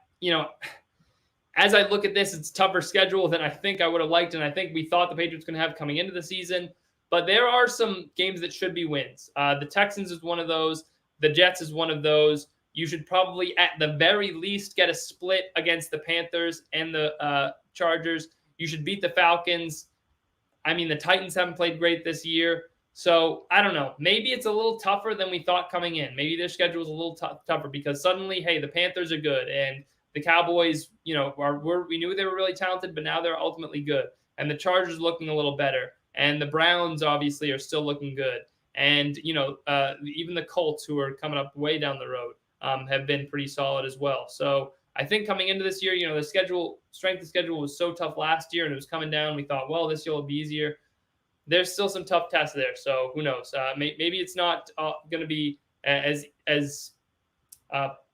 look at this, it's a tougher schedule than I think I would have liked. And I think we thought the Patriots were going to have coming into the season. But there are some games that should be wins. The Texans is one of those. The Jets is one of those. You should probably, at the very least, get a split against the Panthers and the Chargers. You should beat the Falcons. I mean, the Titans haven't played great this year. So, I don't know. Maybe it's a little tougher than we thought coming in. Maybe their schedule is a little tougher because suddenly, hey, the Panthers are good. And the Cowboys, we knew they were really talented, but now they're ultimately good. And the Chargers looking a little better. And the Browns, obviously, are still looking good. And, even the Colts, who are coming up way down the road, have been pretty solid as well. So I think coming into this year, the strength of schedule was so tough last year and it was coming down. We thought, well, this year will be easier. There's still some tough tests there. So who knows? Maybe it's not going to be as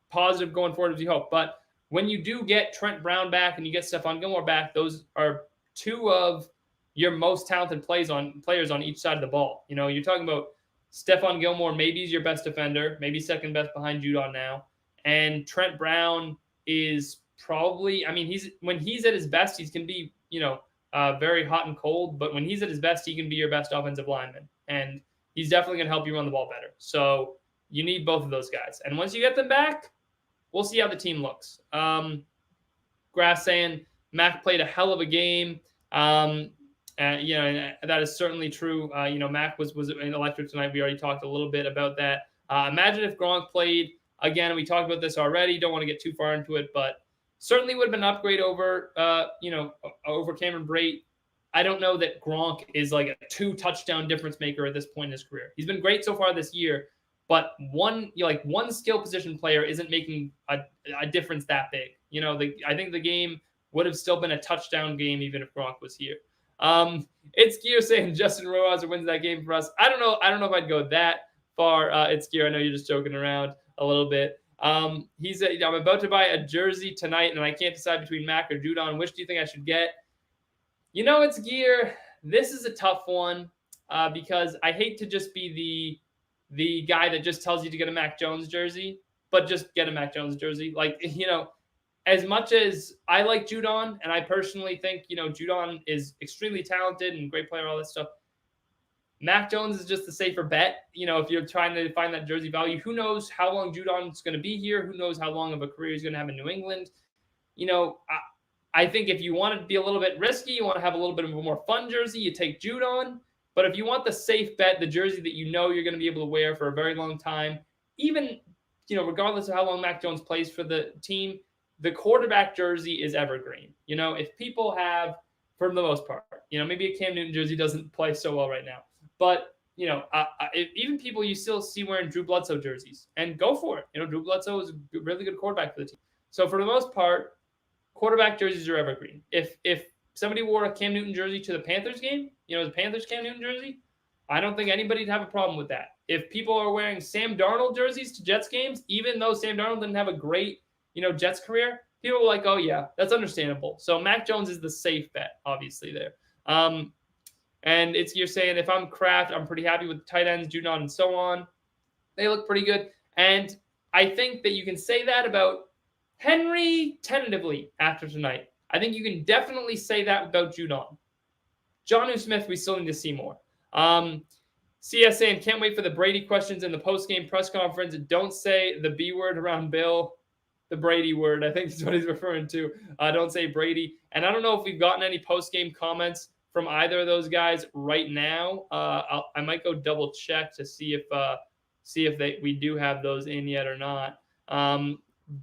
positive going forward as you hope. But when you do get Trent Brown back and you get Stephon Gilmore back, those are two of your most talented players on each side of the ball. You're talking about Stephon Gilmore, maybe he's your best defender, maybe second best behind Judon now. And Trent Brown is probably, when he's at his best, he's going to be, very hot and cold. But when he's at his best, he can be your best offensive lineman. And he's definitely going to help you run the ball better. So you need both of those guys. And once you get them back, we'll see how the team looks. Grass saying Mac played a hell of a game. And that is certainly true. Mac was electric tonight. We already talked a little bit about that. Imagine if Gronk played again. We talked about this already. Don't want to get too far into it, but certainly would have been an upgrade over Cameron Brate. I don't know that Gronk is like a 2 touchdown difference maker at this point in his career. He's been great so far this year, but one skill position player isn't making a difference that big. I think the game would have still been a touchdown game even if Gronk was here. It's Gear saying Justin Rohrhauser wins that game for us. I don't know if I'd go that far. It's Gear. I know you're just joking around a little bit. He said, I'm about to buy a jersey tonight and I can't decide between Mac or Judon. Which do you think I should get? It's Gear. This is a tough one because I hate to just be the guy that just tells you to get a Mac Jones jersey, but just get a Mac Jones jersey. As much as I like Judon, and I personally think, Judon is extremely talented and great player, all this stuff, Mac Jones is just the safer bet. If you're trying to find that jersey value, who knows how long Judon's going to be here? Who knows how long of a career he's going to have in New England? I think if you want to be a little bit risky, you want to have a little bit of a more fun jersey, you take Judon. But if you want the safe bet, the jersey that you're going to be able to wear for a very long time, even, regardless of how long Mac Jones plays for the team, the quarterback jersey is evergreen. If people have, for the most part, maybe a Cam Newton jersey doesn't play so well right now, but even people you still see wearing Drew Bledsoe jerseys, and go for it. Drew Bledsoe is a really good quarterback for the team. So for the most part, quarterback jerseys are evergreen. If somebody wore a Cam Newton jersey to the Panthers game, the Panthers Cam Newton jersey, I don't think anybody'd have a problem with that. If people are wearing Sam Darnold jerseys to Jets games, even though Sam Darnold didn't have a great Jets career, people are like, oh yeah, that's understandable. So Mac Jones is the safe bet, obviously there. And you're saying if I'm Kraft, I'm pretty happy with the tight ends, Judon, and so on. They look pretty good. And I think that you can say that about Henry tentatively after tonight. I think you can definitely say that about Judon. Jonnu Smith, we still need to see more. CS saying, can't wait for the Brady questions in the post-game press conference. Don't say the B word around Bill. The Brady word, I think is what he's referring to. Don't say Brady. And I don't know if we've gotten any post-game comments from either of those guys right now. I might go double check to see if we do have those in yet or not.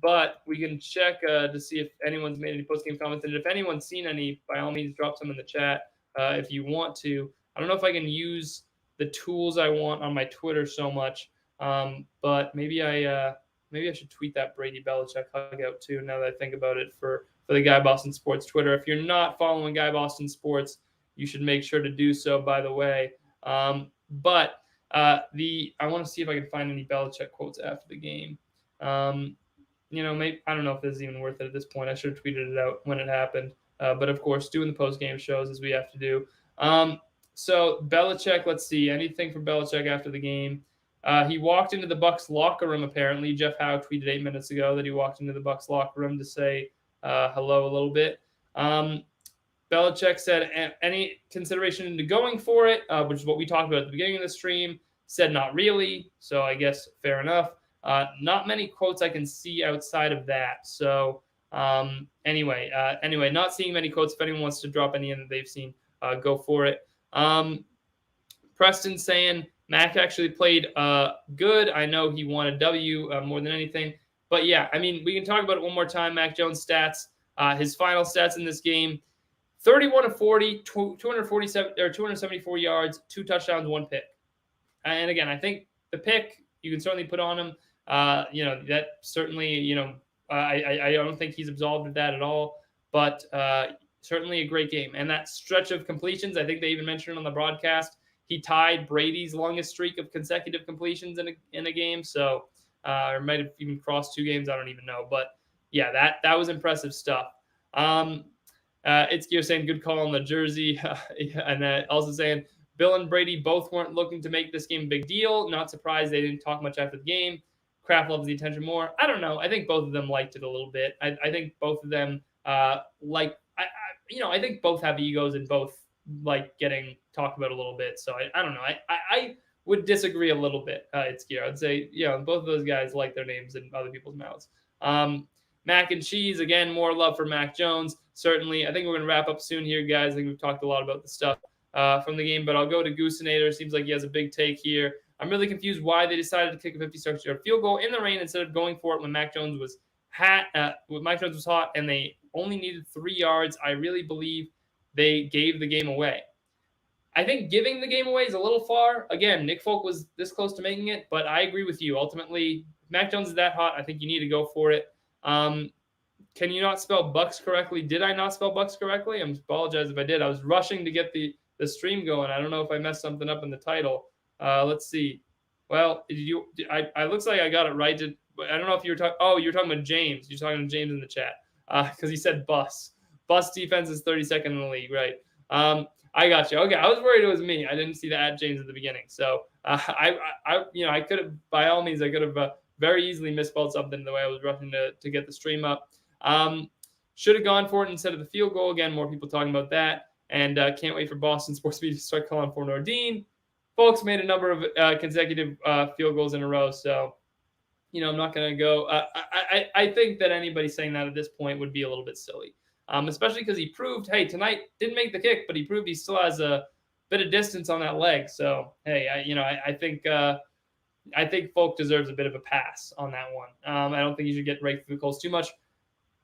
But we can check to see if anyone's made any post-game comments. And if anyone's seen any, by all means, drop some in the chat if you want to. I don't know if I can use the tools I want on my Twitter so much, but maybe I should tweet that Brady Belichick hug out too. Now that I think about it, for the Guy Boston Sports Twitter. If you're not following Guy Boston Sports, you should make sure to do so. By the way, I want to see if I can find any Belichick quotes after the game. Maybe I don't know if this is even worth it at this point. I should have tweeted it out when it happened. But of course, doing the post-game shows as we have to do. So Belichick, let's see. Anything from Belichick after the game? He walked into the Bucs locker room, apparently. Jeff Howe tweeted 8 minutes ago that he walked into the Bucs locker room to say hello a little bit. Belichick said any consideration into going for it, which is what we talked about at the beginning of the stream. Said not really, so I guess fair enough. Not many quotes I can see outside of that. So anyway, not seeing many quotes. If anyone wants to drop any in that they've seen, go for it. Preston saying Mac actually played good. I know he won a W more than anything. But yeah, I mean, we can talk about it one more time. Mac Jones stats, his final stats in this game: 31 of 40, 274 yards, 2 touchdowns, 1 pick. And again, I think the pick you can certainly put on him. That certainly, I don't think he's absolved of that at all. But certainly a great game. And that stretch of completions, I think they even mentioned on the broadcast, he tied Brady's longest streak of consecutive completions in a game. So, or might have even crossed 2 games. I don't even know. But yeah, that was impressive stuff. It's saying good call on the jersey. And also saying Bill and Brady both weren't looking to make this game a big deal. Not surprised they didn't talk much after the game. Kraft loves the attention more. I don't know. I think both of them liked it a little bit. I think both of them I think both have egos and both like getting talked about a little bit. So I don't know. I would disagree a little bit. It's gear. I'd say, both of those guys like their names in other people's mouths. Mac and cheese, again, more love for Mac Jones. Certainly. I think we're going to wrap up soon here, guys. I think we've talked a lot about the stuff from the game, but I'll go to Goosenator. Seems like he has a big take here. I'm really confused why they decided to kick a 56-yard field goal in the rain instead of going for it when Mac Jones was hot and they only needed 3 yards. I really believe they gave the game away. I think giving the game away is a little far. Again, Nick Folk was this close to making it, but I agree with you. Ultimately, if Mac Jones is that hot, I think you need to go for it. Can you not spell Bucs correctly? Did I not spell Bucs correctly? I apologize if I did. I was rushing to get the stream going. I don't know if I messed something up in the title. Let's see. Well, I looks like I got it right. I don't know if you were talking. Oh, you're talking about James. You're talking to James in the chat because he said bus. Bus defense is 32nd in the league, right? I got you. Okay, I was worried it was me. I didn't see the @James at the beginning, so I could have, by all means, I could have very easily misspelled something the way I was rushing to get the stream up. Should have gone for it instead of the field goal. Again, more people talking about that, and can't wait for Boston sports media to start calling for Nordine. Folks made a number of consecutive field goals in a row, so I'm not going to go. I think that anybody saying that at this point would be a little bit silly, especially because he proved, hey, tonight didn't make the kick, but he proved he still has a bit of distance on that leg. So, hey, I think Folk deserves a bit of a pass on that one. I don't think he should get raked through the coals too much.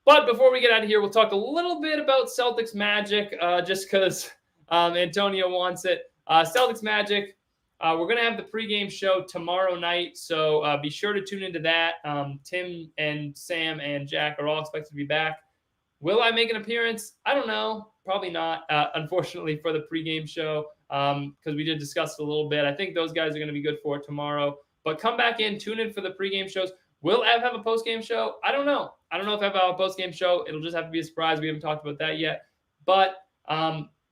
But before we get out of here, we'll talk a little bit about Celtics Magic, just because Antonio wants it. Celtics Magic. We're going to have the pregame show tomorrow night, so be sure to tune into that. Tim and Sam and Jack are all expected to be back. Will I make an appearance? I don't know. Probably not, unfortunately, for the pregame show, because we did discuss it a little bit. I think those guys are going to be good for it tomorrow. But come back in, tune in for the pregame shows. Will Ev have a postgame show? I don't know. I don't know if Ev will have a postgame show. It'll just have to be a surprise. We haven't talked about that yet. But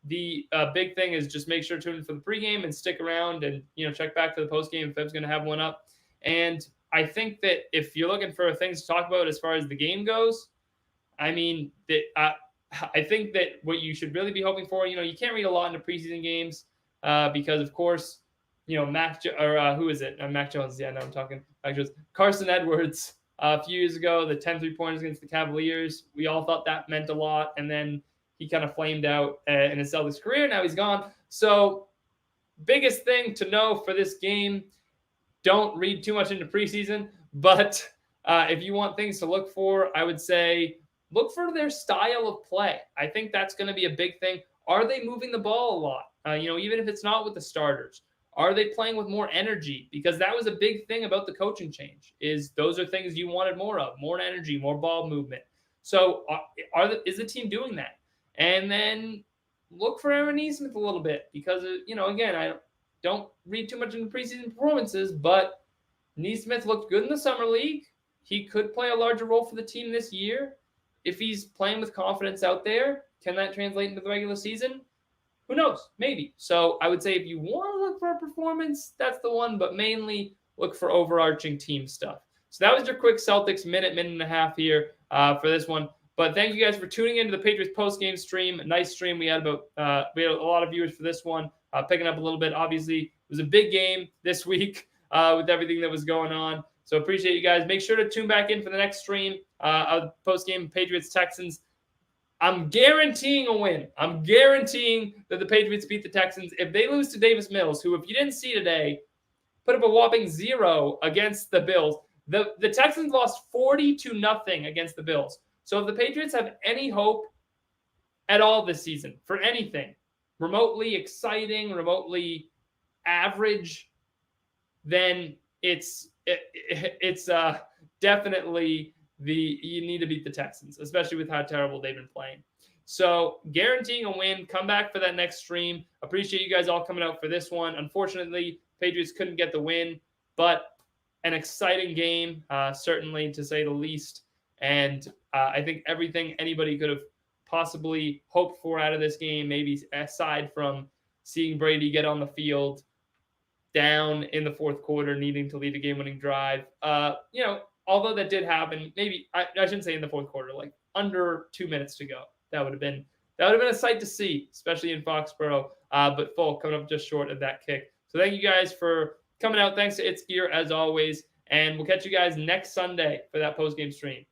the big thing is just make sure to tune in for the pregame and stick around and check back for the postgame if Ev's going to have one up. And I think that if you're looking for things to talk about as far as the game goes, I mean, I think that what you should really be hoping for, you can't read a lot into preseason games because, of course, who is it? Mac Jones. Yeah, no, I'm talking Mac Jones. Carson Edwards a few years ago, the 10 3-pointers against the Cavaliers. We all thought that meant a lot, and then he kind of flamed out in his Celtics career. Now he's gone. So, biggest thing to know for this game, don't read too much into preseason, but if you want things to look for, I would say look for their style of play. I think that's going to be a big thing. Are they moving the ball a lot? Even if it's not with the starters, are they playing with more energy? Because that was a big thing about the coaching change. Is those are things you wanted more of, more energy, more ball movement. So is the team doing that? And then look for Aaron Nesmith a little bit because again, I don't read too much into preseason performances, but Nesmith looked good in the summer league. He could play a larger role for the team this year. If he's playing with confidence out there, can that translate into the regular season? Who knows? Maybe. So I would say if you want to look for a performance, that's the one, but mainly look for overarching team stuff. So that was your quick Celtics minute and a half here for this one. But thank you guys for tuning into the Patriots post-game stream. Nice stream. We had a lot of viewers for this one, picking up a little bit. Obviously, it was a big game this week with everything that was going on. So appreciate you guys. Make sure to tune back in for the next stream of post-game Patriots-Texans. I'm guaranteeing a win. I'm guaranteeing that the Patriots beat the Texans. If they lose to Davis Mills, who, if you didn't see today, put up a whopping 0 against the Bills. The Texans lost 40-0 against the Bills. So if the Patriots have any hope at all this season for anything, remotely exciting, remotely average, then it's definitely you need to beat the Texans, especially with how terrible they've been playing. So guaranteeing a win. Come back for that next stream. Appreciate you guys all coming out for this one. Unfortunately, Patriots couldn't get the win, but an exciting game, certainly to say the least. And I think everything anybody could have possibly hoped for out of this game, maybe aside from seeing Brady get on the field down in the fourth quarter, needing to lead a game-winning drive. Although that did happen, maybe I shouldn't say in the fourth quarter, like under 2 minutes to go. That would have been a sight to see, especially in Foxborough. But full coming up just short of that kick. So thank you guys for coming out. Thanks to It's Gear as always, and we'll catch you guys next Sunday for that post-game stream.